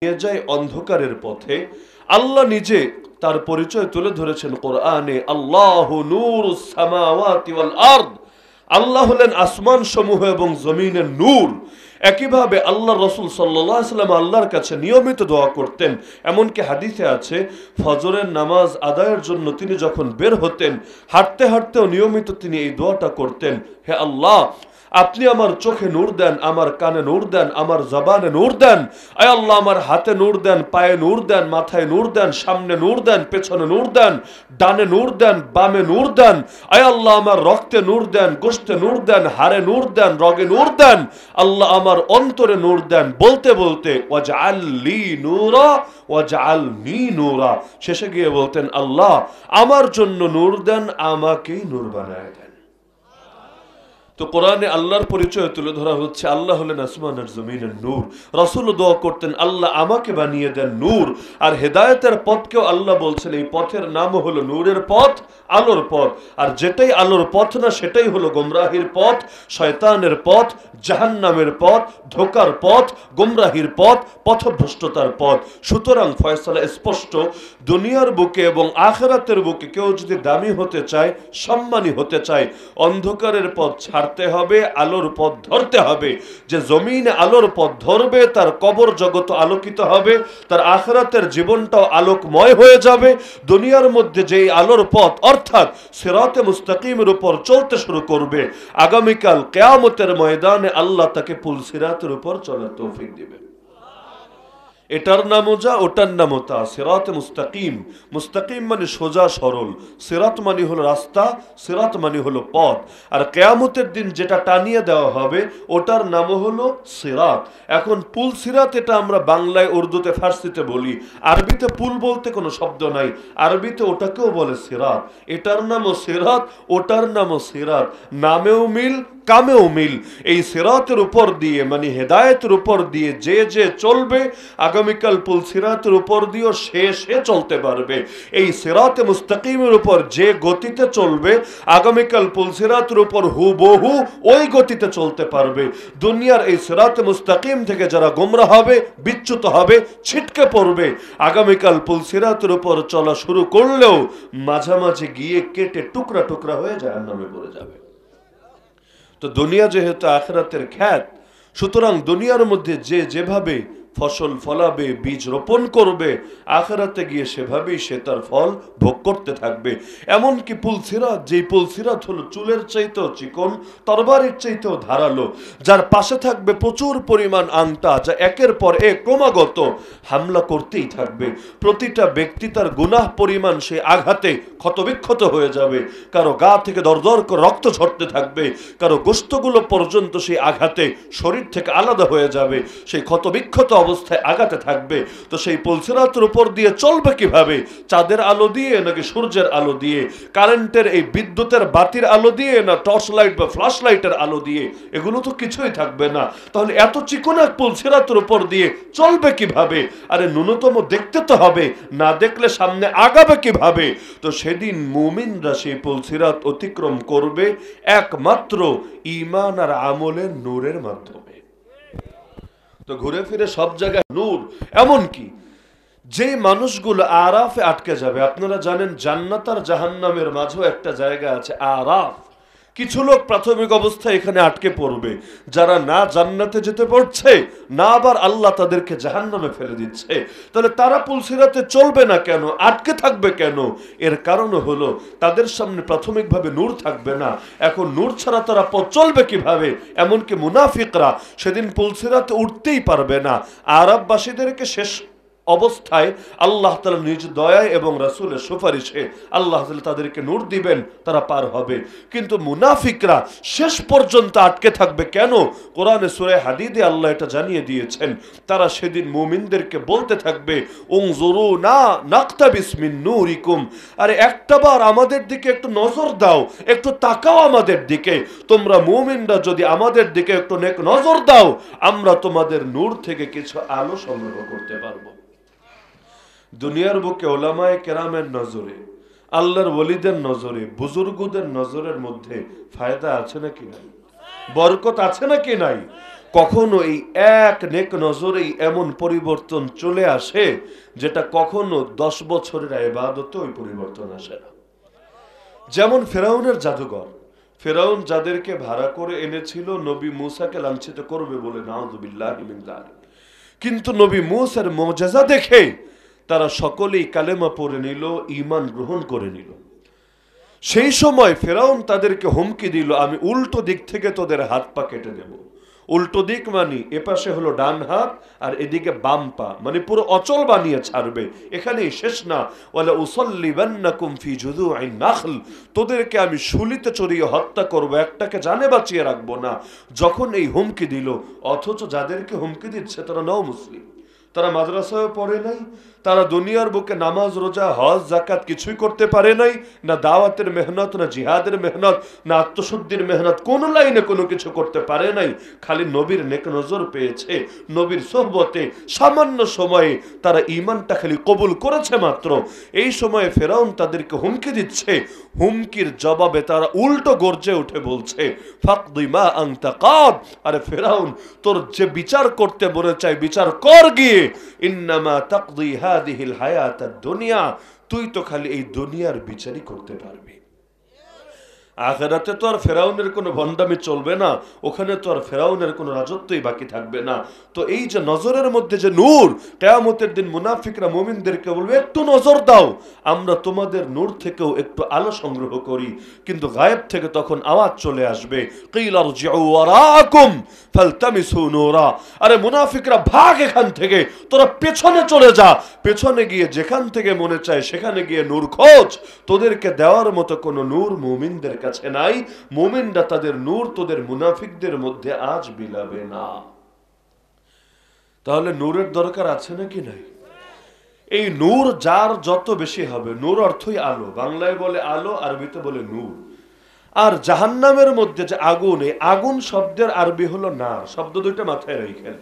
নিয়ে যায় অন্ধকারের পথে। আল্লাহ নিজে তার পরিচয় তুলে ধরেছেন কোরআনে, আল্লাহু নূরুস সামাওয়াতি ওয়াল আরদ। আল্লাহ হলেন আসমান সমূহ এবং জমিনের নূর। একইভাবে আল্লাহ রসুল সাল্লাল্লাহু আলাইহি ওয়াসাল্লাম আল্লাহর কাছে নিয়মিত দোয়া করতেন। এমনকি হাদিসে আছে, ফজরের নামাজ আদায়ের জন্য তিনি যখন বের হতেন, হাঁটতে হাঁটতেও নিয়মিত তিনি এই দোয়াটা করতেন, হে আল্লাহ, আপনি আমার চোখে নূর দেন, আমার কানে নূর দেন, আমার জবানে নূর দেন। আয় আল্লাহ, আমার হাতে নূর দেন, পায়ে নূর দেন, মাথায় নূর দেন, সামনে নূর দেন, পেছনে নূর দেন, ডানে নূর দেন, বামে নূর দেন। আয় আল্লাহ, আমার রক্তে নূর দেন, গোশতে নূর দেন, হাড়ে নূর দেন, রগে নূর দেন। আল্লাহ, আমার অন্তরে নূর দেন। বলতে বলতে ওয়াজআল লি নূরা ওয়াজআলনি নূরা, শেষে গিয়ে বলতেন, আল্লাহ আমার জন্য নূর দেন, আমাকেই নূর বানায় দেন। তো কোরআনে আল্লাহর পরিচয় তুলে ধরা হচ্ছে, আল্লাহ হলেন আসমানের জমিনের নূর। রাসূল দোয়া করতেন, আল্লাহ আমাকে বানিয়ে দেন নূর। আর হেদায়েতের পথকেও আল্লাহ বলছেন, এই পথের নাম হলো নূরের পথ, আলোর পথ। আর যেটাই আলোর পথ না, সেটাই হলো গোমরাহির পথ, শয়তানের পথ, জাহান্নামের পথ, ধোকার পথ, গোমরাহির পথ, পথভ্রষ্টতার পথ। সুতরাং ফয়সালা স্পষ্ট, দুনিয়ার বুকে এবং আখিরাতের বুকে কেউ যদি দামি হতে চায়, সম্মানী হতে চায়, অন্ধকারের পথ ছাড়তে হবে, আলোর পথ ধরতে হবে। যে জমিনে আলোর পথ ধরবে, তার কবর জগৎ আলোকিত হবে, তার আখিরাতের জীবনটাও আলোকময় হয়ে যাবে। দুনিয়ার মধ্যে যেই আলোর পথ অর্থাৎ সিরাতে মুস্তাকিমের উপর চলতে শুরু করবে, আগামীকাল কিয়ামতের ময়দানে আল্লাহ তাকে পুল সিরাতের উপর চলার তৌফিক দিবেন। এটার নামও যা, ওটার নামও তা, সিরাতে মুস্তাকিম। মুস্তাকিম মানে সোজা সরল, সিরাত মানে হলো রাস্তা, সিরাত মানে হলো পথ। আর কিয়ামতের দিন যেটা টানিয়ে দেওয়া হবে, ওটার নামও হলো সিরাত। এখন পুল সিরাত, এটা আমরা বাংলায়, উর্দুতে, ফার্সিতে বলি। আরবিতে পুল বলতে কোনো শব্দ নাই, আরবিতে ওটাকেও বলে সিরাত। এটার নামও সিরাত, ওটার নামও সিরাত, নামেও মিল, কামেও মিল। এই সিরাতের উপর দিয়ে মানে হেদায়েতের উপর দিয়ে যে যে চলবে, আগামীকাল পুল সিরাতের উপর দিয়েও সে চলতে পারবে। এই সিরাতে মুস্তাকিমের উপর যে গতিতে চলবে, আগামীকাল পুল সিরাতের উপর হুবহু ওই গতিতে চলতে পারবে। দুনিয়ার এই সিরাতে মুস্তাকিম থেকে যারা গোমরাহ হবে, বিচ্যুত হবে, ছিটকে পড়বে, আগামীকাল পুল সিরাতের উপর চলা শুরু করলেও মাঝামাঝি গিয়ে কেটে টুকরা টুকরা হয়ে জাহান্নামে পড়ে যাবে। তো দুনিয়া যেহেতু আখিরাতের খ্যাত, সুতরাং দুনিয়ার মধ্যে যে যেভাবে ফসল ফলাবে, বীজ রোপণ করবে, আখিরাতে গিয়ে সেভাবেই সে তার ফল ভোগ করতে থাকবে। এমনকি পুলসিরাত, যেই পুলসিরাত হলো চুলের চাইতেও চিকন, তরবারির চাইতেও ধারালো, যার পাশে থাকবে প্রচুর পরিমাণ আংটা, যা একের পর এক ক্রমাগত হামলা করতেই থাকবে। প্রতিটা ব্যক্তি তার গুনাহ পরিমাণ সে আঘাতে ক্ষতবিক্ষত হয়ে যাবে। কারো গা থেকে দরদর করে রক্ত ঝরতে থাকবে, কারো গোশতগুলো পর্যন্ত সেই আঘাতে শরীর থেকে আলাদা হয়ে যাবে, সেই ক্ষতবিক্ষত অবস্থায় আগাতে থাকবে। তো সেই পুলসিরাতের উপর দিয়ে চলবে কিভাবে? চাঁদের আলো দিয়ে নাকি সূর্যের আলো দিয়ে? কারেন্টের এই বিদ্যুতের বাতির আলো দিয়ে না টর্চ লাইট বা ফ্ল্যাশ লাইটের আলো দিয়ে? এগুলো তো কিছুই থাকবে না। তাহলে এত চিকন এক পুলসিরাতের উপর দিয়ে চলবে কিভাবে? আরে ন্যূনতম দেখতে তো হবে, না দেখলে সামনে আগাবে কিভাবে? তো সেদিন মুমিনরা সেই পুলসিরাত অতিক্রম করবে একমাত্র ঈমান আর আমলের নূরের মাধ্যমে। তো ঘুরে ফিরে সব জায়গায় নূর। এমনকি যে মানুষগুলো আরাফে আটকে যাবে, আপনারা জানেন জান্নাত আর জাহান্নামের মাঝেও একটা জায়গা আছে আরাফ। কিছু লোক প্রাথমিক অবস্থায় এখানে আটকে পড়বে, যারা না জান্নাতে যেতে পারছে, না আবার আল্লাহ তাদেরকে জাহান্নামে ফেলে দিচ্ছে। তাহলে তারা পুলসিরাতে চলবে না কেন, আটকে থাকবে কেন? এর কারণ হলো তাদের সামনে প্রাথমিকভাবে নূর থাকবে না। এখন নূর ছাড়া তারা পথ চলবে কিভাবে? এমনকি মুনাফিকরা সেদিন পুলসিরাতে উঠতেই পারবে না। আরববাসীদেরকে শেষ অবস্থায় আল্লাহ তাআলা নিজ দয়ায় এবং রাসূলের সুপারিশে আল্লাহ তাআলা তাদেরকে নূর দিবেন, তারা পার হবে। কিন্তু মুনাফিকরা শেষ পর্যন্ত আটকে থাকবে কেন? কোরআনে সূরা হাদীদে আল্লাহ এটা জানিয়ে দিয়েছেন। তারা সেদিন মুমিনদেরকে বলতে থাকবে, উনজুরুনা নাকতাবিস মিন নূরিকুম, আরে একটাবার আমাদের দিকে একটু নজর দাও, একটু তাকাও আমাদের দিকে। তোমরা মুমিনরা যদি আমাদের দিকে একটু নেক নজর দাও, আমরা তোমাদের নূর থেকে কিছু আলো সংগ্রহ করতে পারবো। দুনিয়ার বুকে ওলামায়ে কেরামের নজরে, আল্লাহর ওলিদের নজরে, বুজুর্গদের নজরের মধ্যে ফায়দা আছে নাকি নাই? বরকত আছে নাকি নাই? কখনো এই এক নেক নজরেই এমন পরিবর্তন চলে আসে যেটা কখনো 10 বছরের ইবাদতে ওই পরিবর্তন আসে না। যেমন ফেরাউনের জাদুঘর, ফেরাউন যাদেরকে ভাড়া করে এনেছিল নবী মুসাকে লাঞ্ছিত করবে বলে, নাউযুবিল্লাহি মিন যালিক, কিন্তু নবী মুসার মুআজিজা দেখে তারা সকলেই কালেমা পড়ে নিল, ঈমান গ্রহণ করে নিল। সেই সময় ফেরাউন তাদেরকে হুমকি দিল, আমি উল্টো দিক থেকে তোদের হাত পা কেটে দেব। উল্টো দিক মানে এপাশে হলো ডান হাত আর এদিকে বাম পা, মানে পুরো অচল বানিয়ে ছাড়বে। এখানেই শেষ না, ওয়ালা উসাল্লিবান্নাকুম ফি জুযুইন নাখল, তোদেরকে আমি শুলিতে চড়িয়ে হত্যা করব, একটাকে জানে বাঁচিয়ে রাখবো না। যখন এই হুমকি দিল, অথচ যাদেরকে হুমকি দিচ্ছে তারা নও মুসলিম, তারা মাদ্রাসায় পড়ে নাই, তারা দুনিয়ার বুকে নামাজ রোজা হজ যাকাত কিছুই করতে পারে নাই, না দাওয়াতের মেহনত, না জিহাদের মেহনত, না আত্মশুদ্ধির মেহনত, কোন লাইনে কোনো কিছু করতে পারে নাই। খালি নবীর নেক নজর পেয়েছে, নবীর সোহবতে সামান্য সময়ে তারা ঈমানটা খালি কবুল করেছে মাত্র। এই সময়ে ফেরাউন তাদেরকে হুমকি দিচ্ছে, হুমকির জবাবে তারা উল্টো গর্জে উঠে বলছে, ফাকদি মা আনতা কাদ, আরে ফেরাউন তোর যে বিচার করতে বলে চাই বিচার কর গিয়ে, ইন্নামা তাকদি হাদিহিল হায়াতাদ দুনিয়া, তুই তো খালি এই দুনিয়ার বিচারই করতে পারবি। আখিরাতে তো আর ফেরাউনের কোনো ভণ্ডামি চলবে না, ওখানে তো আর ফেরাউনের কোনো রাজত্বই বাকি থাকবে না। তো এই যে নজরের মধ্যে যে নূর, কিয়ামতের দিন মুনাফিকরা মুমিনদেরকে বলবে, একটু নজর দাও, আমরা তোমাদের নূর থেকেও একটু আলো সংগ্রহ করি। কিন্তু গায়েব থেকে তখন আওয়াজ চলে আসবে, কিলা রজিউ ওয়ারাকুম ফালতামিসু নূরা, আরে মুনাফিকরা ভাগ এখান থেকে, তোরা পেছনে চলে যা, পেছনে গিয়ে যেখান থেকে মনে চায় সেখানে গিয়ে নূর খোঁজ। তোদেরকে দেওয়ার মতো কোনো নূর মুমিনদের কাছে নাই, মুমিনরা তাদের নূর তোদের মুনাফিকদের মধ্যে আজ বিলাবে না। তাহলে নূরের দরকার আছে নাকি নাই? এই নূর যার যত বেশি হবে, নূর অর্থই আলো, বাংলায় বলে আলো, আরবিতে বলে নূর। আর জাহান্নামের মধ্যে যে আগুন, এই আগুন শব্দের আরবি হলো নার, শব্দ দুইটা মাথায় রাখেন।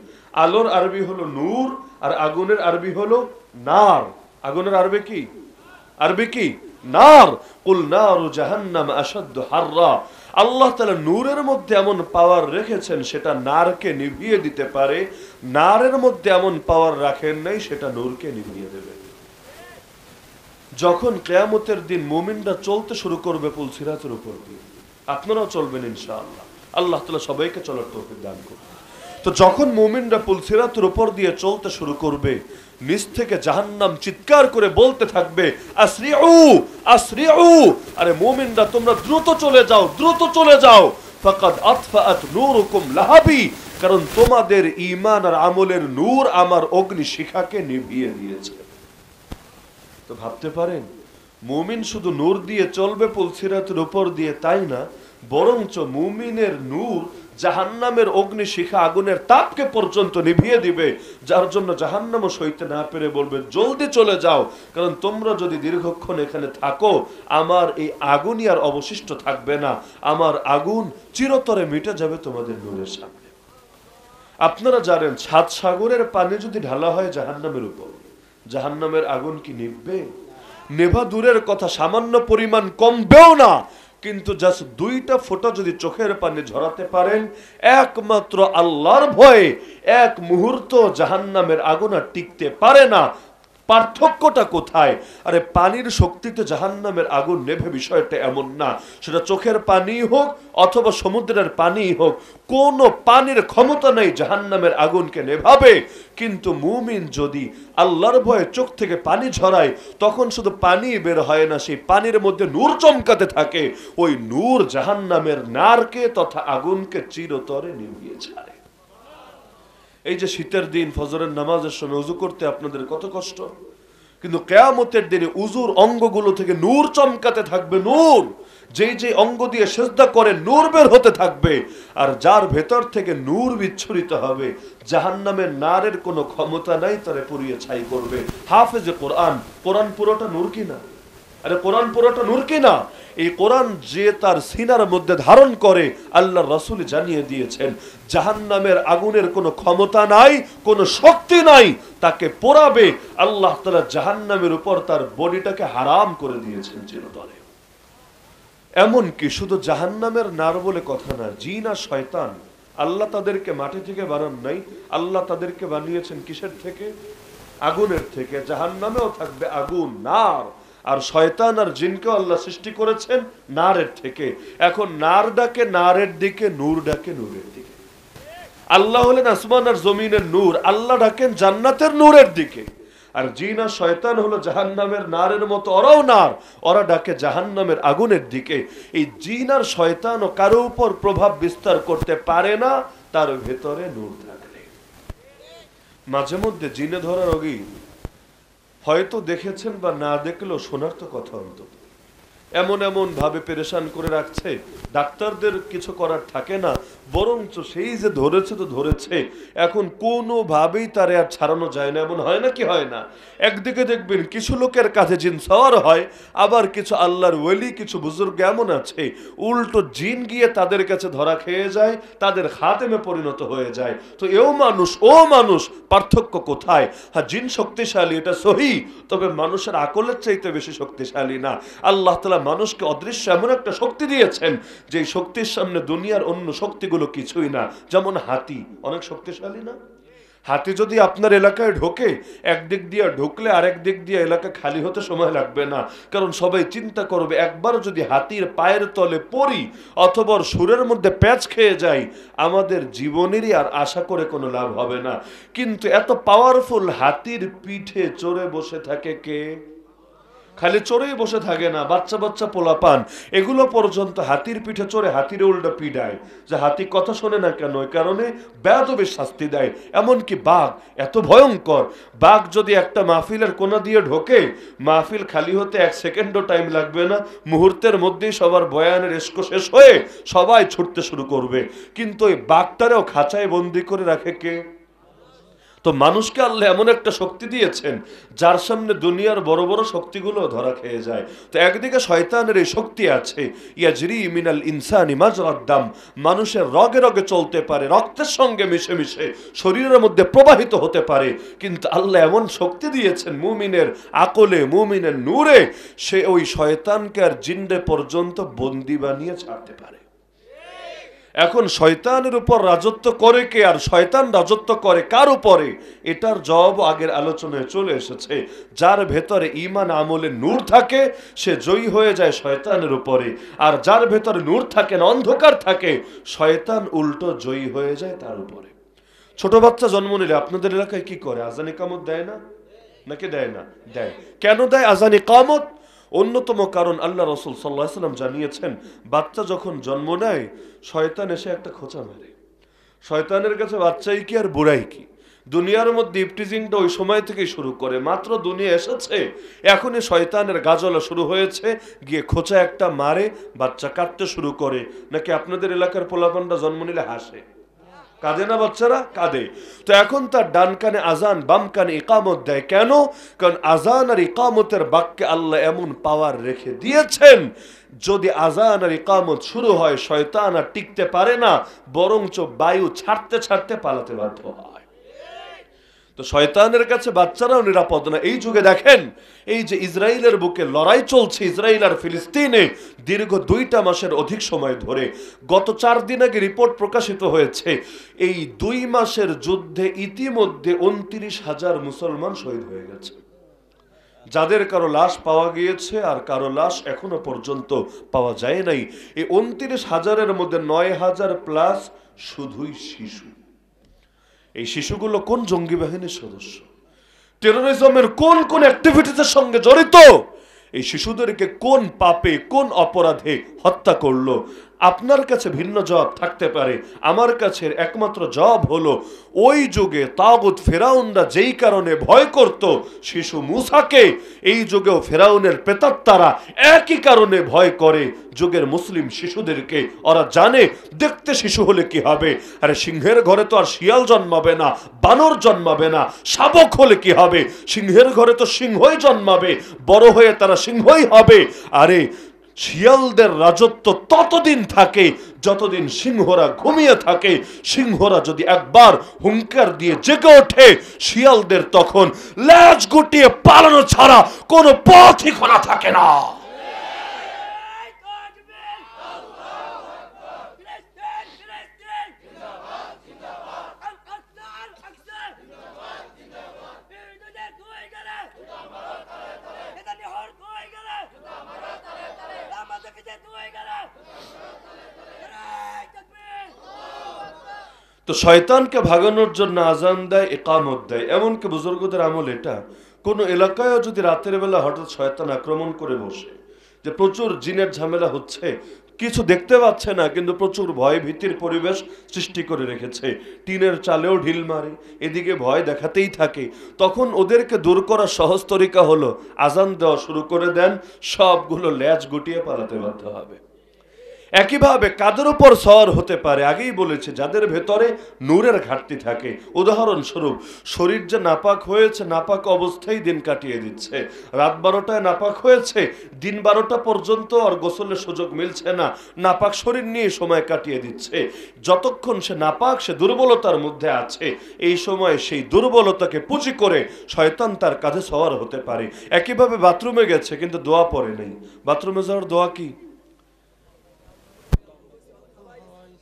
আলোর আরবি হলো নূর আর আগুনের আরবি হলো নার। আগুনের আরবি কি? আরবি কি? নার। কুল নারু জাহান্নাম আশাদ্দু হাররা, আল্লাহ তাআলা নূরের মধ্যে এমন পাওয়ার রেখেছেন সেটা নারকে নিভিয়ে দিতে পারে, নারের মধ্যে এমন পাওয়ার রাখেন নাই সেটা নূরকে নিভিয়ে দেবে। যখন কিয়ামতের দিন মুমিনরা চলতে শুরু করবে পুলসিরাতের উপর দিয়ে, আপনারাও চলবেন ইনশাআল্লাহ, আল্লাহ তাআলা সবাইকে চলার তৌফিক দান করুন। তো যখন মুমিনরা পুলসিরাতের উপর দিয়ে চলতে শুরু করবে, নিচ থেকে জাহান্নাম চিৎকার করে বলতে থাকবে, আসরিউ আসরিউ, আরে মুমিনরা তোমরা দ্রুত চলে যাও, দ্রুত চলে যাও, ফাকাদ আতফাআত নূরুকুম লাহাবি, কারণ তোমাদের ঈমান আর আমলের নূর আমার অগ্নি শিখাকে নিভিয়ে দিয়েছে। তো ভাবতে পারেন, মুমিন শুধু নূর দিয়ে চলবে পুলসিরাতের উপর দিয়ে তাই না, বরঞ্চ মুমিনের নূর জাহান্নামের অগ্নি শিখা আগুনের তাপকে পর্যন্ত নিভিয়ে দিবে, যার জন্য জাহান্নামও সইতে না পেরে বলবে, জলদি চলে যাও, কারণ তোমরা যদি দীর্ঘক্ষণ এখানে থাকো আমার এই আগুনই আর অবশিষ্ট থাকবে না, আমার আগুন চিরতরে মিটে যাবে তোমাদের নূরের সামনে। আপনারা জানেন 7 সাগরের পানি যদি ঢালা হয় জাহান্নামের উপর, জাহান্নামের আগুন কি নিভবে? নেভা দূরের কথা, সামান্য পরিমাণ কমবেও না, কিন্তু জাস্ট 2টা ফোঁটা যদি চোখের পানি ঝরাতে পারেন, একমাত্র আল্লাহর ভয়ে এক মুহূর্ত জাহান্নামের আগুন আর টিকতে পারে না। পার্থক্যটা কোথায়? আরে পানির শক্তিতে জাহান্নামের আগুন নেভে বিষয়টা এমন না, সেটা চোখের পানি হোক অথবা সমুদ্রের পানি হোক, কোন পানির ক্ষমতা নেই জাহান্নামের আগুনকে নেভাবে। কিন্তু মুমিন যদি আল্লাহর ভয়ে চোখ থেকে পানি ঝরায়, তখন শুধু পানি বের হয় না, সেই পানির মধ্যে নূর চমকাতে থাকে, ওই নূর জাহান্নামের নারকে তথা আগুনকে চিরতরে নিভিয়ে ছাড়ে। এই যে শীতের দিন ফজরের নামাজের সময় উযু করতে আপনাদের কত কষ্ট, কিন্তু কিয়ামতের দিনে উযুর অঙ্গগুলো থেকে নূর চমকাতে থাকবে, নূর, যেই যে অঙ্গ দিয়ে সিজদা করে নূর বের হতে থাকবে, আর যার ভেতর থেকে নূর বিচ্ছুরিত হবে জাহান্নামের নারের কোনো ক্ষমতা নাই তারে পুড়িয়ে ছাই করবে। হাফেজে কোরআন, কোরআন পুরোটা নূর কিনা? আরে কোরআন পুরোটা নূর কিনা? এই কোরআন যে তার সিনার মধ্যে ধারণ করে, আল্লাহর রাসূল জানিয়ে দিয়েছেন জাহান্নামের আগুনের কোনো ক্ষমতা নাই, কোনো শক্তি নাই তাকে পোড়াবে। আল্লাহ তাআলা জাহান্নামের উপর তার বডিটাকে হারাম করে দিয়েছেন চিরতরে। এমন কি শুধু জাহান্নামের নার বলে কথা না, জিন আর শয়তান আল্লাহ তাদেরকে মাটি থেকে বানান নাই, আল্লাহ তাদেরকে বানিয়েছেন কিসের থেকে? আগুনের থেকে। জাহান্নামেও থাকবে আগুন, নার। আর শয়তান আর জিনকেও আল্লাহ সৃষ্টি করেছেন নারের থেকে। এখন নার ডাকে নারের দিকে, নূর ডাকে নূরের দিকে। আল্লাহ হলেন আসমান আর জমিনের নূর, আল্লাহ ডাকেন জান্নাতের নূরের দিকে। আর জিন আর শয়তান হলো জাহান্নামের নারের মতো, ওরাও নার, ওরা ডাকে জাহান্নামের আগুনের দিকে। এই জিন আর শয়তানও কারো উপর প্রভাব বিস্তার করতে পারে না তার ভেতরে নূর থাকলে। মাঝে মধ্যে জিনে ধরা রোগী হয়তো দেখেছেন বা না দেখলেও শোনার তো কথা, অন্তত এমন এমন ভাবে পেরেশান করে রাখছে, ডাক্তারদের কিছু করার থাকে না, বরঞ্চ সেই যে ধরেছে তো ধরেছে, এখন কোনোভাবেই তারে আর ছাড়ানো যায় না। এমন হয় না কি হয় না? একদিকে দেখবেন কিছু লোকের কাছে জিন সওয়ার হয়, আবার কিছু আল্লাহর ওলি, কিছু বুজুর্গ এমন আছে উল্টো জিন গিয়ে তাদের কাছে ধরা খেয়ে যায়, তাদের খাতেমে পরিণত হয়ে যায়। তো এও মানুষ ও মানুষ, পার্থক্য কোথায়? হ্যাঁ, জিন শক্তিশালী, এটা সহি, তবে মানুষের আকলের চাইতে বেশি শক্তিশালী না। আল্লাহ তাআলা মানুষকে অদৃশ্য এমন একটা শক্তি দিয়েছেন যে শক্তির সামনে দুনিয়ার অন্য শক্তিগুলো কিছুই না। যেমন হাতি অনেক শক্তিশালী না? হাতি যদি আপনার এলাকায় ঢোকে, একদিক দিয়ে ঢুকলে আরেক দিক দিয়ে এলাকা খালি হতে সময় লাগবে না। কারণ সবাই চিন্তা করবে, একবার যদি হাতির পায়ের তলে পড়ি অথবা সুরের মধ্যে প্যাঁচ খেয়ে যাই, আমাদের জীবনেরই আর আশা করে কোনো লাভ হবে না। কিন্তু এত পাওয়ারফুল হাতির পিঠে চড়ে বসে থাকে কে? খালি চড়েই বসে থাকে না, বাচ্চা বাচ্চা পোলাপান এগুলো পর্যন্ত হাতির পিঠে চড়ে হাতির উল্টা পিডায়, যে হাতি কথা শোনে না কেন, ওই কারণে বেয়াদবের শাস্তি দেয়। এমনকি বাঘ এত ভয়ঙ্কর, বাঘ যদি একটা মাহফিলের কোনা দিয়ে ঢোকে, মাহফিল খালি হতে 1 সেকেন্ডও টাইম লাগবে না, মুহূর্তের মধ্যেই সবার বয়ানের এসকো শেষ হয়ে সবাই ছুটতে শুরু করবে। কিন্তু ওই বাঘটারেও খাঁচায় বন্দি করে রাখে কে? তো মানুষকে আল্লাহ এমন একটা শক্তি দিয়েছেন যার সামনে দুনিয়ার বড় বড় শক্তিগুলো ধরা খেয়ে যায়। তো একদিকে শয়তানের এই শক্তি আছে, ইয়াজরি মিনাল ইনসানি মাজরাদ দাম, মানুষের রগে রগে চলতে পারে, রক্তের সঙ্গে মিশে মিশে শরীরের মধ্যে প্রবাহিত হতে পারে। কিন্তু আল্লাহ এমন শক্তি দিয়েছেন মুমিনের আকলে, মুমিনের নূরে, সে ওই শয়তানকে আর জিন্নে পর্যন্ত বন্দি বানিয়ে ছাড়তে পারে। এখন শয়তানের উপর রাজত্ব করে কে, আর শয়তান রাজত্ব করে কার উপরে? এটার জবাব আগের আলোচনায় চলে এসেছে। যার ভেতরে ঈমান আমলে নূর থাকে সে জয়ী হয়ে যায় শয়তানের উপরে, আর যার ভেতরে নূর থাকে না, অন্ধকার থাকে, শয়তান উল্টো জয়ী হয়ে যায় তার উপরে। ছোট বাচ্চা জন্ম নিলে আপনাদের এলাকায় কি করে? আযান ইকামত দেয় না নাকি দেয় না? দেয়। কেন দেয় আযান ইকামত? অন্যতম কারণ আল্লাহ রাসূল সাল্লাল্লাহু আলাইহি ওয়াসাল্লাম জানিয়েছেন, বাচ্চা যখন জন্ম নেয় শয়তান এসে একটা খোঁচা মারে। শয়তানের কাছে বাচ্চাই কি আর বুড়াই কি? দুনিয়ার মধ্যে ইফটিজিংটা ওই সময় থেকেই শুরু করে, মাত্র দুনিয়া এসেছে এখনই শয়তানের গাজলা শুরু হয়েছে, গিয়ে খোঁচা একটা মারে, বাচ্চা কাঁদতে শুরু করে। নাকি আপনাদের এলাকার পোলাপানরা জন্ম নিলে হাসে? কাঁদে না বাচ্চারা? কাঁদে। তো এখন তার ডান কানে আজান, বাম কানে ইকামত দেয়। কেন? কারণ আজান আর ইকামতের বাক্যে আল্লাহ এমন পাওয়ার রেখে দিয়েছেন, যদি আজান আর ইকামত শুরু হয় শয়তান আর টিকতে পারে না, বরঞ্চ বায়ু ছাড়তে ছাড়তে পালাতে বাধ্য হয়। তো শয়তানের কাছে বাচ্চারাও নিরাপদ না। এই যুগে দেখেন, এই যে ইসরায়েলের বুকে লড়াই চলছে, ইসরায়েল আর ফিলিস্তিনে দীর্ঘ 2টা মাসের অধিক সময় ধরে, গত 4 দিন আগে রিপোর্ট প্রকাশিত হয়েছে, এই 2 মাসের যুদ্ধে ইতিমধ্যে 29,000 মুসলমান শহীদ হয়ে গেছে, যাদের কারো লাশ পাওয়া গিয়েছে আর কারো লাশ এখনো পর্যন্ত পাওয়া যায় নাই। এই 29,000-এর মধ্যে 9,000 প্লাস শুধুই শিশু। এই শিশুগুলো কোন জঙ্গি বাহিনীর সদস্য, টেরোরিজমের কোন কোন অ্যাক্টিভিটিসের সঙ্গে জড়িত, এই শিশুদেরকে কোন পাপে কোন অপরাধে হত্যা করলো? আপনার কাছে ভিন্ন জবাব থাকতে পারে, আমার কাছে একমাত্র জবাব হলো, ওই যুগে তাগুত ফেরাউনরা যেই কারণে ভয় করত শিশু মূসাকে, এই যুগেও ফেরাউনের প্রেতাত্মারা একই কারণে ভয় করে যুগের মুসলিম শিশুদেরকে। ওরা জানে দেখতে শিশু হলে কি হবে, আরে সিংহের ঘরে তো আর শিয়াল জন্মাবে না, বানর জন্মাবে না, শাবক হলে কি হবে, সিংহের ঘরে তো সিংহই জন্মাবে, বড় হয়ে তারা সিংহই হবে। আরে শিয়ালদের রাজত্ব ততদিন থাকে যতদিন সিংহরা ঘুমিয়ে থাকে। সিংহরা যদি একবার হুঙ্কার দিয়ে জেগে ওঠে, শিয়ালদের তখন লেজ গুটিয়ে পালানো ছাড়া কোনো পথই খোলা থাকে না। তো শয়তানকে ভাগানোর জন্য আজান দেয়, ইকামত দেয়। এমনকি বুজুর্গদের আমল এটা, কোন এলাকায় যদি রাতের বেলা হঠাৎ শয়তান আক্রমণ করে বসে, যে প্রচুর জিনের ঝামেলা হচ্ছে, কিছু দেখতে পাচ্ছে না কিন্তু প্রচুর ভয় ভীতির পরিবেশ সৃষ্টি করে রেখেছে, টিনের চালেও ঢিল মারে, এদিকে ভয় দেখাতেই থাকে, তখন ওদেরকে দূর করার সহজ তরিকা হলো আজান দেওয়া শুরু করে দেন, সবগুলো ল্যাজ গুটিয়ে পালাতে বাধ্য হবে। একইভাবে কাদের উপর সওয়ার হতে পারে, আগেই বলেছে যাদের ভেতরে নূরের ঘাটতি থাকে। উদাহরণস্বরূপ শরীর যে নাপাক হয়েছে, নাপাক অবস্থায় দিন কাটিয়ে দিচ্ছে, রাত 12টায় নাপাক হয়েছে, দিন 12টা পর্যন্ত আর গোসলের সুযোগ মিলছে না, নাপাক শরীর নিয়ে সময় কাটিয়ে দিচ্ছে। যতক্ষণ সে নাপাক, সে দুর্বলতার মধ্যে আছে, এই সময় সেই দুর্বলতাকে পুঁজি করে শয়তান তার কাঁধে সওয়ার হতে পারে। একইভাবে বাথরুমে গেছে কিন্তু দোয়া পড়ে নেই, বাথরুমে যাওয়ার দোয়া কি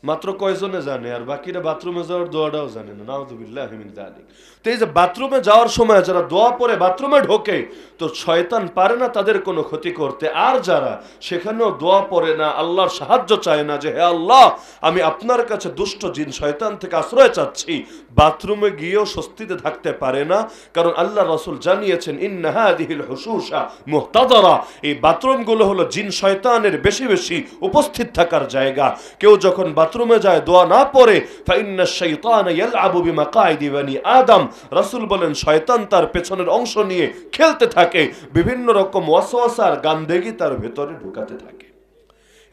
মাত্র কয়জনে জানে, আর বাকিরা বাথরুমে যাওয়ার দোয়াটাও জানে না, নাউযুবিল্লাহি মিন যালিক। তো এই যে বাথরুমে যাওয়ার সময় যারা দোয়া পড়ে বাথরুমে ঢোকে, তো শয়তান পারে না তাদের কোনো ক্ষতি করতে। আর যারা সেখানেও দোয়া পড়ে না, আল্লাহর সাহায্য চায় না যে হে আল্লাহ আমি আপনার কাছে দুষ্ট জিন শয়তান থেকে আশ্রয় চাচ্ছি, বাথরুমে গিয়েও স্বস্তিতে থাকতে পারে না। কারণ আল্লাহ রাসূল জানিয়েছেন ইন্না হাযিহিল হুশুশা মুহতাদারা, এই বাথরুমগুলো হলো জিন শয়তানের বেশি বেশি উপস্থিত থাকার জায়গা। কেউ যখন বাথরুমে যায় দোয়া না পড়ে, ফাইন্নাশ শাইতানা ইয়ালআবু বিমাকাইদি বানি আদম, রাসূল বলেন শয়তান তার পেছনের অংশ নিয়ে খেলতে থাকে, বিভিন্ন রকম ওয়াসওয়াসার গান্দেগি তার ভেতরে ঢুকাতে থাকে।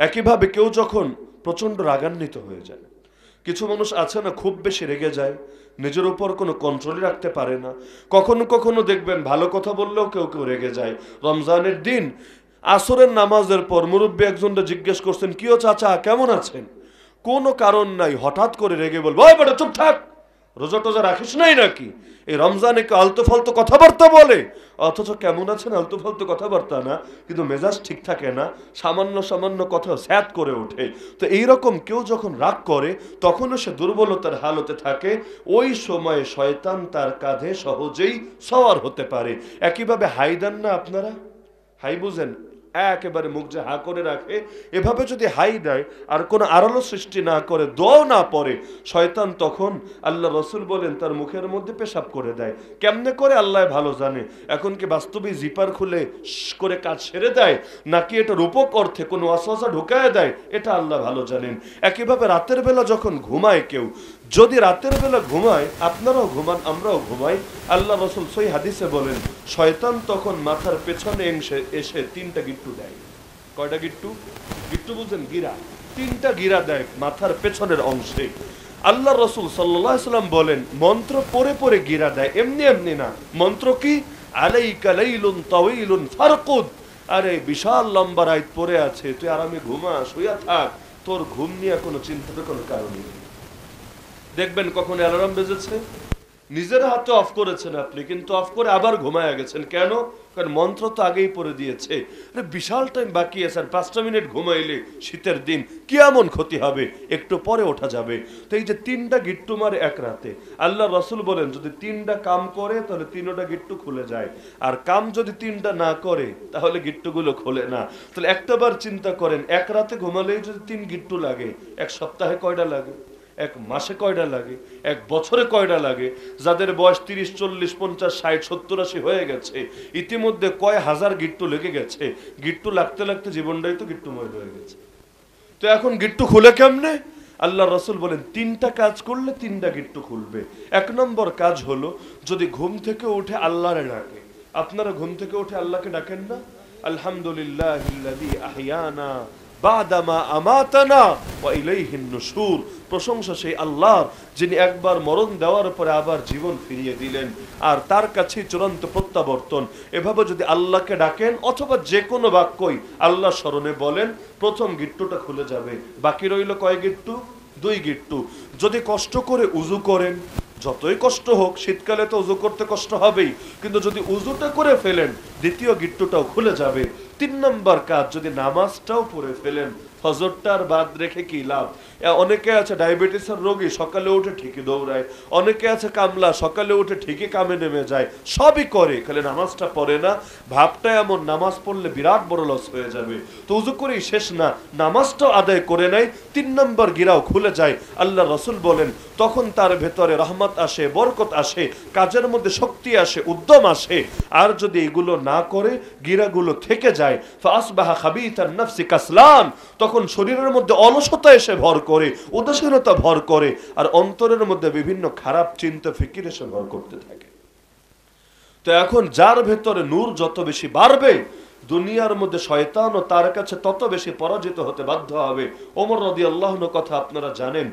একইভাবে কেউ যখন প্রচন্ড রাগান্বিত হয়ে যায়, কিছু মানুষ আছে না খুব বেশি রেগে যায়, নিজের উপর কোনো কন্ট্রোলই রাখতে পারে না। কখনো কখনো দেখবেন ভালো কথা বললেও কেউ কেউ রেগে যায়। রমজানের দিন আসরের নামাজের পর মুরব্বী একজনটা জিজ্ঞেস করছেন, কিও চাচা কেমন আছেন? কোনো কারণ নাই হঠাৎ করে রেগে বলবো, ওই বেটা চুপ থাক, রোজা টোজা রাখিস নাই নাকি? এই রমজানে কি আলতু ফালতু কথাবার্তা বলে, অথচ কেমন আছেন আলতু ফালতু কথাবার্তা না, কিন্তু মেজাজ ঠিক থাকে না, সামান্য সামান্য কথা স্যাত করে ওঠে। তো এইরকম কেউ যখন রাগ করে তখনও সে দুর্বলতার হালতে থাকে, ওই সময়ে শয়তান তার কাঁধে সহজেই সওয়ার হতে পারে। একইভাবে হাই দেন না আপনারা, হাই বুঝেন, একেবারে মুখ যে হা করে রাখে, এভাবে যদি হাই দেয় আর কোনো আড়ালো সৃষ্টি না করে, দোয়াও না পড়ে, শয়তান তখন আল্লাহ রসুল বলেন তার মুখের মধ্যে পেশাব করে দেয়। কেমনে করে আল্লাহ ভালো জানে। এখন কি বাস্তবে জিপার খুলে করে কাজ সেরে দেয়, নাকি এটা রূপক অর্থে কোনো ওয়াসওয়াসা ঢুকায় দেয়, এটা আল্লাহ ভালো জানেন। একইভাবে রাতের বেলা যখন ঘুমায় কেউ, যদি রাতের বেলা ঘুমায়, আপনারাও ঘুমান আমরাও ঘুমাই, আল্লাহ রসুল সই হাদিসে বলেন শয়তান তখন মাথার পেছনে এসে 3টা গিট্টু দেয়। কয়টা গিট্টু? গিট্টু বুঝেন, গিরা, 3টা গিরা দেয় মাথার পেছনের অংশে। আল্লাহ রসুল সাল্লাল্লাহু আলাইহি ওয়াসাল্লাম বলেন মন্ত্র পড়ে পড়ে গিরা দেয়, এমনি এমনি না। মন্ত্র কি? আলাইকা লাইলুন তাওয়িলুন ফারকুদ, আরে বিশাল লম্বা রাত পড়ে আছে, তুই আরামে ঘুমা, শুয়া থাক, তোর ঘুম নিয়ে কোনো চিন্তার কোনো কারণ নেই। দেখবেন কখন অ্যালার্ম বেজেছে, নিজের হাতে অফ করেছেন আপনি, কিন্তু অফ করে আবার ঘুমায় গেছেন। কেন? কারণ মন্ত্র তো আগেই পড়ে দিয়েছে। বিশাল টাইম বাকি আছে, আর 5টা মিনিট ঘুমাইলে শীতের দিন কি এমন ক্ষতি হবে, একটু পরে ওঠা যাবে। তো এই যে 3টা গিট্টু মারে এক রাতে, আল্লাহ রসুল বলেন যদি 3টা কাম করে তাহলে 3টা গিট্টু খুলে যায়, আর কাম যদি 3টা না করে তাহলে গিট্টুগুলো খোলে না। তাহলে একটাবার চিন্তা করেন, এক রাতে ঘুমালেই যদি 3 গিট্টু লাগে, এক সপ্তাহে কয়টা লাগে, এক মাসে কয়টা লাগে, এক বছরে কয়টা লাগে? যাদের বয়স 30, 40, 50, 60, 70, 80 হয়ে গেছে, ইতিমধ্যে কয় হাজার গিট্টু লেগে গেছে। গিট্টু লাগতে লাগতে জীবনটাই তো গিট্টুময় হয়ে গেছে। তো এখন গিট্টু খুলে কেমনে? আল্লাহ রসুল বলেন 3টা কাজ করলে 3টা গিট্টু খুলবে। 1 নম্বর কাজ হলো যদি ঘুম থেকে উঠে আল্লাহরে ডাকে। আপনারা ঘুম থেকে উঠে আল্লাহকে ডাকেন না? আলহামদুলিল্লাহিল্লাযী আহইয়ানা বাদামা আমাতানা ওয়া ইলাইহিন নুশুর, প্রশংসা সেই আল্লাহর যিনি একবার মরণ দেওয়ার পরে আবার জীবন ফিরিয়ে দিলেন, আর তার কাছে চূড়ান্ত প্রত্যাবর্তন। এভাবে যদি আল্লাহকে ডাকেন অথবা যে কোনো বাক্যই আল্লাহ স্মরণে বলেন, প্রথম গিট্টুটা খুলে যাবে। বাকি রইল কয় গিট্টু? 2 গিট্টু। যদি কষ্ট করে উজু করেন, যতই কষ্ট হোক, শীতকালে তো উজু করতে কষ্ট হবেই, কিন্তু যদি উজুটা করে ফেলেন দ্বিতীয় গিট্টুটাও খুলে যাবে। 3 নম্বর কাজ, যদি নামাজটাও পড়ে ফেলেন ফজরটার বাদ রেখে কি লাভ? অনেকে আছে ডায়াবেটিসের রোগী, সকালে উঠে ঠিকই দৌড়ায়। অনেকে আছে কামলা, সকালে উঠে ঠিকই কামে নেমে যায়, সবই করে, খালি নামাজটা পড়ে না। ভাবটা এমন, নামাজ পড়লে বিরাট বড় লস হয়ে যাবে, তো উজু করেই শেষ না, নামাজটাও আদায় করে নাই, 3 নম্বর গিরাও খুলে যায়। আল্লাহ রসুল বলেন তখন তার ভেতরে রহমত আসে, বরকত আসে, কাজের মধ্যে শক্তি আসে, উদ্যম আসে। আর যদি এগুলো না করে, গিরাগুলো থেকে যায়, ফাসবাহা খাবিতান নাফসি কাসলান, তখন শরীরের মধ্যে অলসতা এসে ভর করে, উদাসীনতা ভর করে, আর অন্তরের মধ্যে বিভিন্ন খারাপ চিন্তা ফিকির এসে ভর করতে থাকে। তো এখন যার ভেতরে নূর যত বেশি বাড়বে, দুনিয়ার মধ্যে শয়তানও তার কাছে তত বেশি পরাজিত হতে বাধ্য হবে। ওমর রাদিয়াল্লাহু আনহু কথা আপনারা জানেন,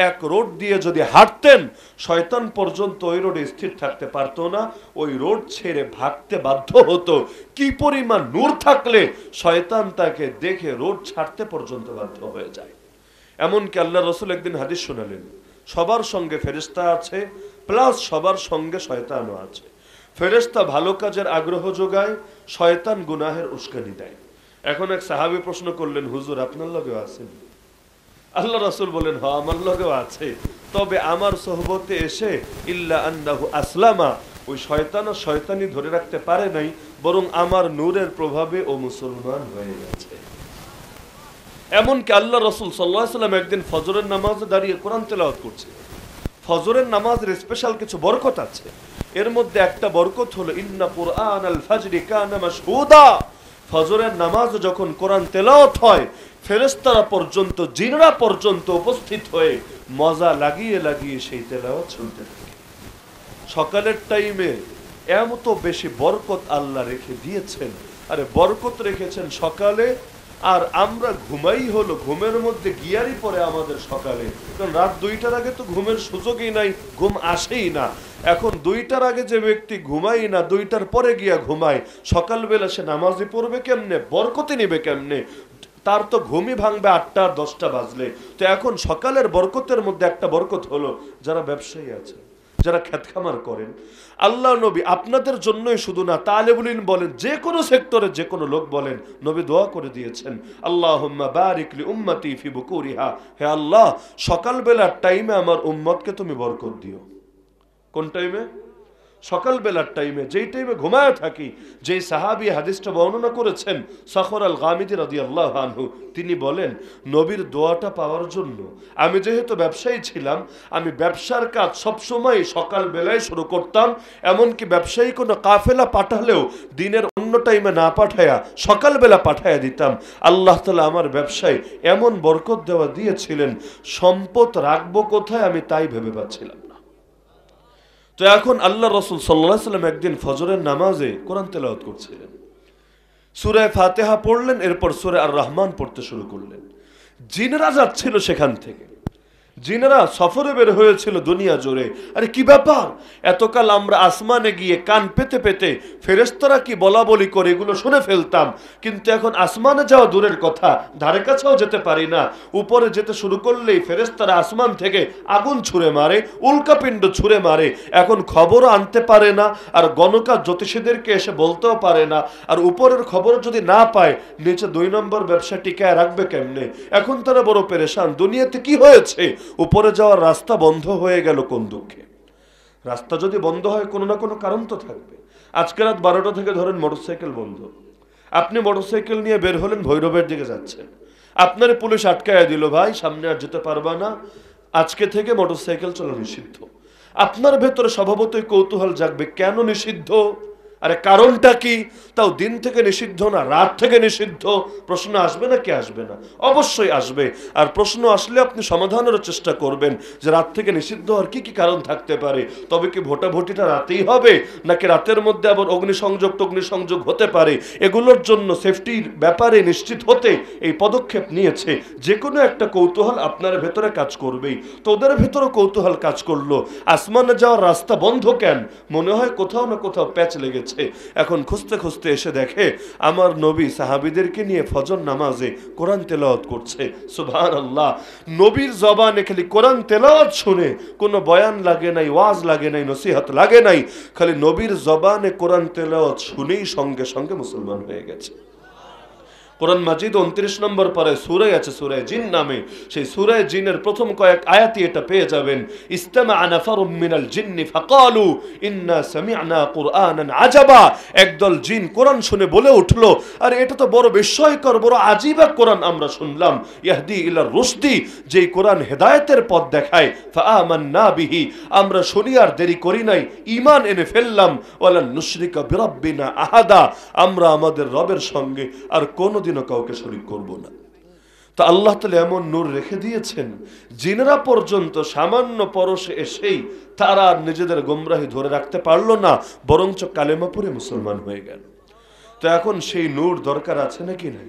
এক রোড দিয়ে যদি হাঁটতেন, শয়তান পর্যন্ত ওই রোডে স্থির থাকতে পারতো না, ওই রোড ছেড়ে ভাগতে বাধ্য হতো। কি পরিমাণ নূর থাকলে শয়তান তাকে দেখে রোড ছাড়তে পর্যন্ত বাধ্য হয়ে যায়। এমনকি আল্লাহ রসুল একদিন হাদিস শোনালেন, সবার সঙ্গে ফেরেশতা আছে, প্লাস সবার সঙ্গে শয়তানও আছে। ফেরেশতা ভালো কাজের আগ্রহ যোগায়, শয়তান গুনাহের উস্কানি দেয়। এখন এক সাহাবী প্রশ্ন করলেন, হুজুর আপনার লগেও আছেন? আল্লাহ রাসূল বলেন, হ্যাঁ আমার লগেও আছে, তবে আমার সোহবতে এসে ইল্লা আন্নাহু আসলামা, ওই শয়তানও শয়তানি ধরে রাখতে পারে নাই, বরং আমার নূরের প্রভাবে ও মুসলমান হয়ে গেছে। এমনকি আল্লাহ রাসূল সাল্লাল্লাহু আলাইহি ওয়াসাল্লাম একদিন ফজরের নামাজে দাঁড়িয়ে কোরআন তেলাওয়াত করছে। ফজরের নামাজের স্পেশাল কিছু বরকত আছে, এর মধ্যে একটা বরকত হলো ইন্না কুরআনাল ফাজরি কানা মাশহুদা। ফজরের নামাজ যখন কোরআন তেলাওয়াত হয়, ফেরেশতারা পর্যন্ত, জিনরা পর্যন্ত উপস্থিত হয়ে মজা লাগিয়ে লাগিয়ে সেই তেলাওয়াত শুনতে থাকে। সকালের টাইমে এত বেশি বরকত আল্লাহ রেখে দিয়েছেন। আরে বরকত রেখেছেন সকালে, আর আমরা ঘুমাই হলো, ঘুমের মধ্যে গিয়ারই পড়ে আমাদের সকালে, কারণ রাত 2টার আগে তো ঘুমের সুযোগই নাই, ঘুম আসেই না। এখন 2টার আগে যে ব্যক্তি ঘুমাই না, 2টার পরে গিয়া ঘুমায়, সকালবেলা সে নামাজই পড়বে কেমনে, বরকতি নিবে কেমনে? তার তো ঘুমই ভাঙবে 8টা 10টা বাজলে। তো এখন সকালের বরকতের মধ্যে একটা বরকত হলো, যারা ব্যবসায়ী আছে, যারা খেত খামার করেন, আল্লাহ নবী আপনাদের জন্যই শুধু না, তালেবুল ইলম বলেন, যে কোনো সেক্টরে যে কোনো লোক বলেন, নবী দোয়া করে দিয়েছেন, আল্লাহুম্মা বারিক লি উম্মতি ফি বুকুরিহা, হে আল্লাহ সকালবেলার টাইমে আমার উম্মতকে তুমি বরকত দিও। কোন টাইমে? সকালবেলার টাইমে, যেই টাইমে ঘুমায় থাকি। যেই সাহাবী হাদিসটা বর্ণনা করেছেন, সখর আল গামিদি রাদিয়াল্লাহু আনহু, তিনি বলেন, নবীর দোয়াটা পাওয়ার জন্য আমি যেহেতু ব্যবসায়ী ছিলাম, আমি ব্যবসার কাজ সবসময় সকালবেলায় শুরু করতাম। এমনকি ব্যবসায়ী কোনো কাফেলা পাঠালেও দিনের অন্য টাইমে না পাঠায়া সকালবেলা পাঠায়া দিতাম। আল্লাহ তাআলা আমার ব্যবসায় এমন বরকত দেওয়া দিয়েছিলেন, সম্পদ রাখবো কোথায় আমি তাই ভেবে পাচ্ছিলাম না। তো এখন আল্লাহ রাসূল সাল্লাল্লাহু আলাইহি ওয়াসাল্লাম একদিন ফজরের নামাজে কোরআন তেলাওয়াত করছিলেন, সূরা ফাতিহা পড়লেন, এরপর সূরা আর রহমান পড়তে শুরু করলেন। জিনেরা যাচ্ছিল সেখান থেকে, জিনেরা সফরে বের হয়েছিল দুনিয়া জুড়ে। আরে কি ব্যাপার, এতকাল আমরা আসমানে গিয়ে কান পেতে পেতে ফেরেশতারা কি বলা বলি করে এগুলো শুনে ফেলতাম, কিন্তু এখন আসমানে যাওয়া দূরের কথা, ধারে কাছেও যেতে পারি না। উপরে যেতে শুরু করলেই ফেরেশতারা আসমান থেকে আগুন ছুঁড়ে মারে, উল্কাপিণ্ড ছুঁড়ে মারে। এখন খবরও আনতে পারে না, আর গণকা জ্যোতিষীদেরকে এসে বলতেও পারে না। আর উপরের খবর যদি না পায়, নিচে 2 নম্বর ব্যবসা টিকায় রাখবে কেমনে? এখন তারা বড় পেরেশান, দুনিয়াতে কি হয়েছে, উপরে যাওয়ার রাস্তা বন্ধ হয়ে গেল কোন দুঃখে? রাস্তা যদি বন্ধ হয়, কোনো না কোনো কারণ তো থাকবে। আজকে রাত 12টা থেকে ধরেন মোটরসাইকেল বন্ধ, আপনি মোটরসাইকেল নিয়ে বের হলেন, ভৈরবের দিকে যাচ্ছেন, আপনার পুলিশ আটকায় দিল, ভাই সামনে আর যেতে পারবা না, আজকে থেকে মোটরসাইকেল চলা নিষিদ্ধ। আপনার ভেতরে স্বভাবতই কৌতূহল জাগবে, কেন নিষিদ্ধ? আরে কারণটা কি? তাও দিন থেকে নিষিদ্ধ না, রাত থেকে নিষিদ্ধ। প্রশ্ন আসবে না কি আসবে না? অবশ্যই আসবে। আর প্রশ্ন আসলে আপনি সমাধানের চেষ্টা করবেন যে রাত থেকে নিষিদ্ধ হওয়ার কি কি কারণ থাকতে পারে। তবে কি ভোটাভুটিটা রাতেই হবে, নাকি রাতের মধ্যে আবার অগ্নিসংযোগ হতে পারে? এগুলোর জন্য সেফটির ব্যাপারে নিশ্চিত হতে এই পদক্ষেপ নিয়েছে। যে কোনো একটা কৌতূহল আপনার ভেতরে কাজ করবেই। তো ওদের ভেতরে কৌতূহল কাজ করলো, আসমানে যাওয়ার রাস্তা বন্ধ কেন? মনে হয় কোথাও না কোথাও প্যাচ লেগেছে। এখন খুঁজতে খুঁজতে এসে দেখে আমার নবী সাহাবীদেরকে নিয়ে ফজর নামাজে কোরআন তেলাওয়াত করছে। সুবহানাল্লাহ, নবীর জবানে খালি কোরআন তেলাওয়াত শুনে, কোনো বয়ান লাগে নাই, ওয়াজ লাগে নাই, নসিহত লাগে নাই, খালি নবীর জবানে কোরআন তেলাওয়াত শুনেই সঙ্গে সঙ্গে মুসলমান হয়ে গেছে। কোরআন মাজিদ 29 নম্বর পারে সূরা আছে সূরা জিন নামে, সেই সূরা জিনের প্রথম কয়েক আয়াতই এটা পেয়ে যাবেন। ইস্তামা'a নাফারুম মিনাল জিন্নি ফাকালু ইন্না সামি'না কুরআনান আজাবা। একদল জিন কোরআন শুনে বলে উঠলো, আরে এটা তো বড় বিস্ময়কর, বড় আজিবা কোরআন আমরা শুনলাম। ইয়াহদি ইলা রুশদি, যেই কোরআন হেদায়েতের পথ দেখায়। ফাআমান্না বিহি, আমরা শুনি আর দেরি করি নাই, ঈমান এনে ফেললাম। ওয়ালান নুশরিকা বিরাব্বিনা আহাদা, আমরা আমাদের রবের সঙ্গে আর কোনোদিনও কাউকে শরীক করব না। তো আল্লাহ তাআলা এমন নূর রেখে দিয়েছেন, জিনেরা পর্যন্ত সামান্য পরশে এসেই তারা নিজেদের গোমরাহি ধরে রাখতে পারলো না, বরঞ্চ কালেমা পড়ে মুসলমান হয়ে গেল। তো এখন সেই নূর দরকার আছে নাকি নাই?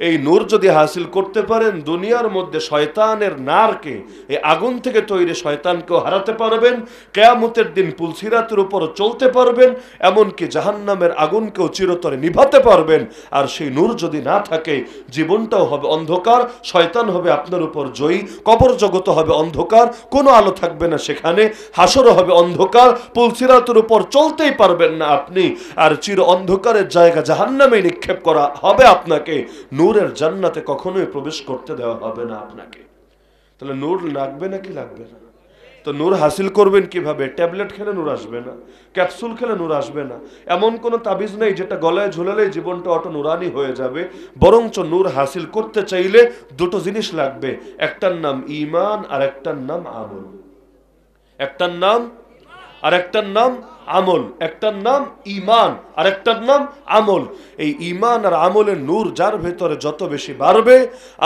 এই নূর যদি হাসিল করতে পারেন, দুনিয়ার মধ্যে শয়তানের নারকে, এই আগুন থেকে তৈরি শয়তানকেও হারাতে পারবেন, কিয়ামতের দিন পুলসিরাতের উপর চলতে পারবেন, এমনকি জাহান্নামের আগুনকেও চিরতরে নিভাতে পারবেন। আর সেই নূর যদি না থাকে, জীবনটাও হবে অন্ধকার, শয়তান হবে আপনার উপর জয়ী, কবর জগত হবে অন্ধকার, কোনো আলো থাকবে না সেখানে, হাসরও হবে অন্ধকার, পুলসিরাতের উপর চলতেই পারবেন না আপনি, আর চির অন্ধকারের জায়গা জাহান্নামে নিক্ষেপ করা হবে আপনাকে। নূরের জান্নাতে কখনোই প্রবেশ করতে দেওয়া হবে না আপনাকে। তাহলে নূর লাগবে নাকি লাগবে না? তো নূর হাসিল করবেন কিভাবে? ট্যাবলেট খেলে নূর আসবে না, ক্যাপসুল খেলে নূর আসবে না, এমন কোনো তাবিজ নেই যেটা গলায় ঝুলালেই জীবনটা অটো নুরানি হয়ে যাবে। বরঞ্চ নূর হাসিল করতে চাইলে দুটো জিনিস লাগবে, একটার নাম ঈমান আর একটার নাম আমল। একটার নাম আর একটার নাম আমল, একটার নাম ঈমান আর একটার নাম আমল। এই ঈমান আর আমলের নূর যার ভেতরে যত বেশি বাড়বে,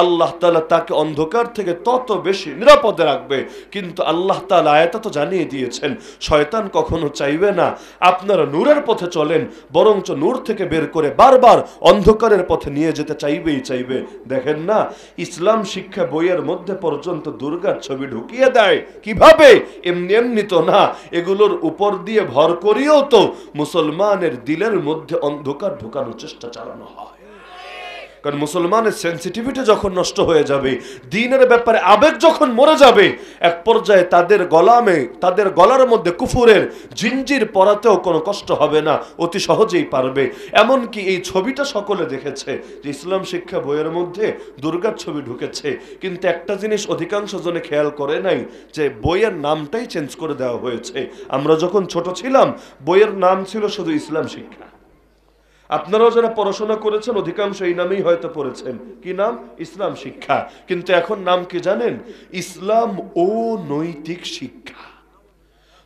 আল্লাহ তাআলা তাকে অন্ধকার থেকে তত বেশি নিরাপদে রাখবে। কিন্তু আল্লাহ তাআলা আয়াতে তো জানিয়ে দিয়েছেন, শয়তান কখনো চাইবে না আপনারা নূরের পথে চলেন, বরঞ্চ নূর থেকে বের করে বারবার অন্ধকারের পথে নিয়ে যেতে চাইবেই চাইবে। দেখেন না, ইসলাম শিক্ষা বইয়ের মধ্যে পর্যন্ত দুর্গার ছবি ঢুকিয়ে দেয়। কিভাবে? এমনি এমনি তো না, এগুলোর উপর দিয়ে ভর করিও তো মুসলমানের দিলের মধ্যে অন্ধকার ঢোকানোর চেষ্টা চালানো হয়। কারণ মুসলমানের সেন্সিটিভিটি যখন নষ্ট হয়ে যাবে, দ্বীনের ব্যাপারে আবেগ যখন মরে যাবে, এক পর্যায়ে তাদের গলার মধ্যে কুফুরের জিঞ্জির পরাতেও কোনো কষ্ট হবে না, অতি সহজেই পারবে। এমনকি এই ছবিটা সকলে দেখেছে যে ইসলাম শিক্ষা বইয়ের মধ্যে দুর্গার ছবি ঢুকেছে, কিন্তু একটা জিনিস অধিকাংশ জনে খেয়াল করে নাই, যে বইয়ের নামটাই চেঞ্জ করে দেওয়া হয়েছে। আমরা যখন ছোট ছিলাম, বইয়ের নাম ছিল শুধু ইসলাম শিক্ষা। আপনারাও যারা পড়াশোনা করেছেন অধিকাংশ এই নামেই হয়তো পড়েছেন। কি নাম? ইসলাম শিক্ষা। কিন্তু এখন নাম কি জানেন? ইসলাম ও নৈতিক শিক্ষা।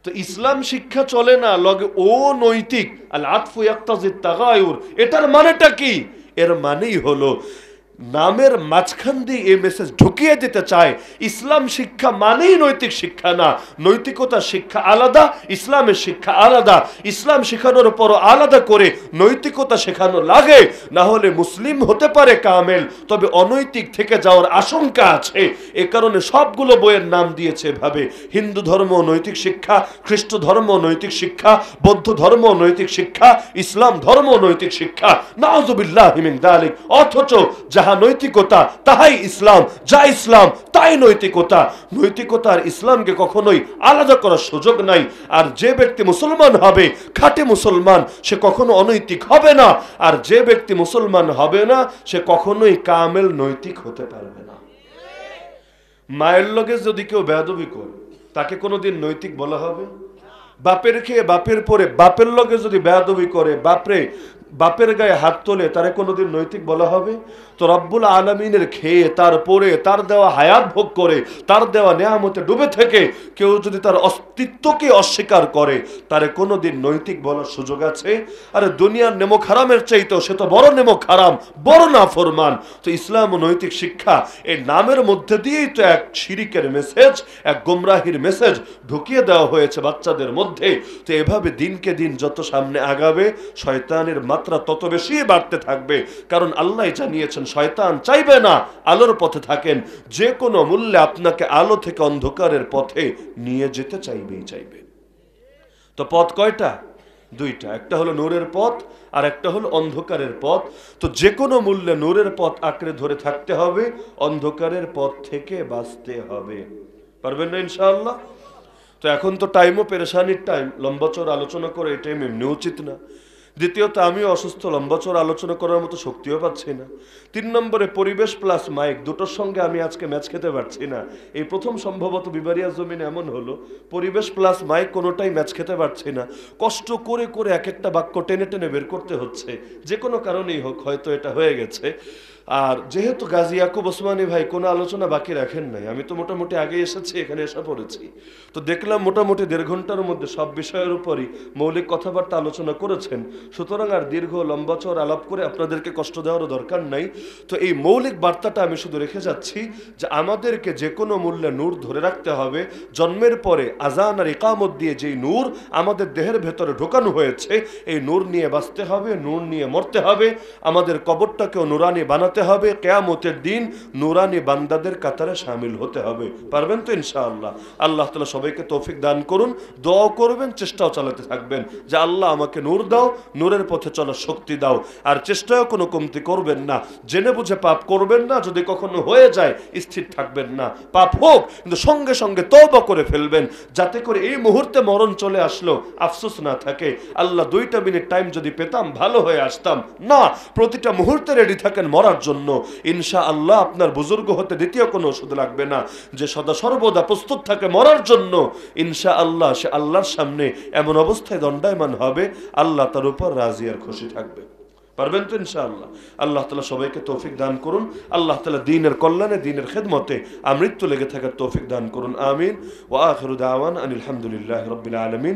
তো ইসলাম শিক্ষা চলে না, লগে ও নৈতিক, আল আতফু ইয়াক্তাজি তাগায়ুর। এটার মানেটা কি? এর মানেই হলো নামের মাঝখান দিয়ে এই মেসেজ ঢুকিয়ে দিতে চায়, ইসলাম শিক্ষা মানেই নৈতিক শিক্ষা না, নৈতিকতার শিক্ষা আলাদা, ইসলামের শিক্ষা আলাদা। ইসলাম শেখানোর পরও আলাদা করে নৈতিকতা শেখানো লাগে, না হলে মুসলিম হতে পারে কামেল, তবে অনৈতিক থেকে যাওয়ার আশঙ্কা আছে। এ কারণে সবগুলো বইয়ের নাম দিয়েছে ভাবে, হিন্দু ধর্ম নৈতিক শিক্ষা, খ্রিস্ট ধর্ম নৈতিক শিক্ষা, বৌদ্ধ ধর্ম নৈতিক শিক্ষা, ইসলাম ধর্ম নৈতিক শিক্ষা। নাউযুবিল্লাহি মিন যালিক। অথচ যাহা নৈতিকতা তাহাই ইসলাম, যা ইসলাম তাই নৈতিকতা। নৈতিকতা আর ইসলামকে কখনোই আলাদা করার সুযোগ নাই। আর যে ব্যক্তি মুসলমান হবে, খাঁটি মুসলমান, সে কখনো অনৈতিক হবে না। আর যে ব্যক্তি মুসলমান হবে না, সে কখনোই কামেল নৈতিক হতে পারবে না। মায়ের লগে যদি কেউ বেয়াদবি করে, তাকে কোনোদিন নৈতিক বলা হবে? বাপের খেয়ে বাপের পরে বাপের লগে যদি বেয়াদবি করে, বাপের গায়ে হাত তোলে, তারে কোনোদিন নৈতিক বলা হবে? তো রব্বুল আলামিনের খেয়ে, তারপরে তার দেওয়া হায়াত ভোগ করে, তার দেওয়া নেয়ামতে ডুবে থেকে কেউ যদি তার অস্তিত্বকে অস্বীকার করে, তারে কোনোদিন নৈতিক বলার সুযোগ আছে? আরে দুনিয়ার নেমক হারামের চাইতেও সে তো বড় নেমক হারাম, বড় নাফরমান। তো ইসলাম ও নৈতিক শিক্ষা, এই নামের মধ্যে দিয়েই তো এক শিরিকের মেসেজ, এক গোমরাহির মেসেজ ঢুকিয়ে দেওয়া হয়েছে বাচ্চাদের মধ্যে। তো এভাবে দিনকে দিন যত সামনে আগাবে, শয়তানের মাত্রা তত বেশি বাড়তে থাকবে। কারণ আল্লাহ জানিয়েছেন, শয়তান চাইবে না আলোর পথে থাকেন, যে কোনো মূল্যে আপনাকে আলো থেকে অন্ধকারের পথে নিয়ে যেতে চাইবেই চাইবে। তো পথ কয়টা? দুইটা, একটা হলো নূরের পথ আর একটা হলো অন্ধকারের পথ। তো যে কোনো মূল্যে নূরের পথ আঁকড়ে ধরে থাকতে হবে, অন্ধকারের পথ থেকে বাঁচতে হবে। পারবেন না ইনশাআল্লাহ? তো এখন তো টাইমও পেরেশানির টাইম, লম্বা চোর আলোচনা করে এই টাইম এমনি উচিত না। দ্বিতীয়ত আমিও অসুস্থ, লম্বা চড় আলোচনা করার মতো শক্তিও পাচ্ছি না। 3 নম্বরে পরিবেশ প্লাস মাইক দুটোর সঙ্গে আমি আজকে ম্যাচ খেতে পারছি না। এই প্রথম সম্ভবত বিবারিয়া জমিনে এমন হলো, পরিবেশ প্লাস মাইক কোনোটাই ম্যাচ খেতে পারছি না। কষ্ট করে করে এক একটা বাক্য টেনে টেনে বের করতে হচ্ছে, যে কোনো কারণেই হোক, হয়তো এটা হয়ে গেছে। আর যেহেতু গাজী ইয়াকুব ওসমানী ভাই কোনো আলোচনা বাকি রাখেন নাই, আমি তো মোটামুটি আগে এসেছি, এখানে এসে পড়েছি, তো দেখলাম মোটামুটি 1.5 ঘন্টার মধ্যে সব বিষয়ের উপরই মৌলিক কথাবার্তা আলোচনা করেছেন। সুতরাং আর দীর্ঘ লম্বা চড় আলাপ করে আপনাদেরকে কষ্ট দেওয়ারও দরকার নাই। তো এই মৌলিক বার্তাটা আমি শুধু রেখে যাচ্ছি যে আমাদেরকে যে কোনো মূল্যে নূর ধরে রাখতে হবে। জন্মের পরে আজান আর ইকামত দিয়ে যেই নূর আমাদের দেহের ভেতরে ঢোকানো হয়েছে, এই নূর নিয়ে বাঁচতে হবে, নূর নিয়ে মরতে হবে। আমাদের কবরটাকেও নুরানি বানাতে হবে, কিয়ামতের দিন নুরানি বান্দাদের কাতারে শামিল হতে হবে। পারবেন তো ইনশাআল্লাহ? আল্লাহ তাআলা সবাইকে তৌফিক দান করুন। দোয়া করবেন, চেষ্টাও চালাতে থাকবেন যে আল্লাহ আমাকে নূর দাও, নূরের পথে চলার শক্তি দাও। আর চেষ্টাও কোনো কমতি করবেন না, জেনে বুঝে পাপ করবেন না। যদি কখনো হয়ে যায় স্থির থাকবেন না, পাপ হোক কিন্তু সঙ্গে সঙ্গে তওবা করে ফেলবেন, যাতে করে এই মুহূর্তে মরণ চলে আসলো আফসোস না থাকে। আল্লাহ 2টা মিনিট টাইম যদি পেতাম ভালো হয়ে আসতাম না, প্রতিটা মুহূর্তে রেডি থাকেন মরার জন্য। ইনশাআল্লাহ আপনার বুজুর্গ হতে দ্বিতীয় কোনো ওষুধ লাগবে না, যে সদা সর্বদা প্রস্তুত থাকে মরার জন্য। ইনশাআল্লাহ সে আল্লাহর সামনে এমন অবস্থায় দণ্ডায়মান হবে, আল্লাহ তার উপর রাজি আর খুশি থাকবে। পারবেন তো ইনশাআল্লাহ? আল্লাহ তাআলা সবাইকে তৌফিক দান করুন। আল্লাহ তাআলা দ্বীনের কল্যাণে, দ্বীনের খেদমতে আমৃত্যু লেগে থাকার তৌফিক দান করুন। আমিন। ওয়া আখিরু দাওয়ানা আনিল হামদুলিল্লাহি রাব্বিল আলামিন।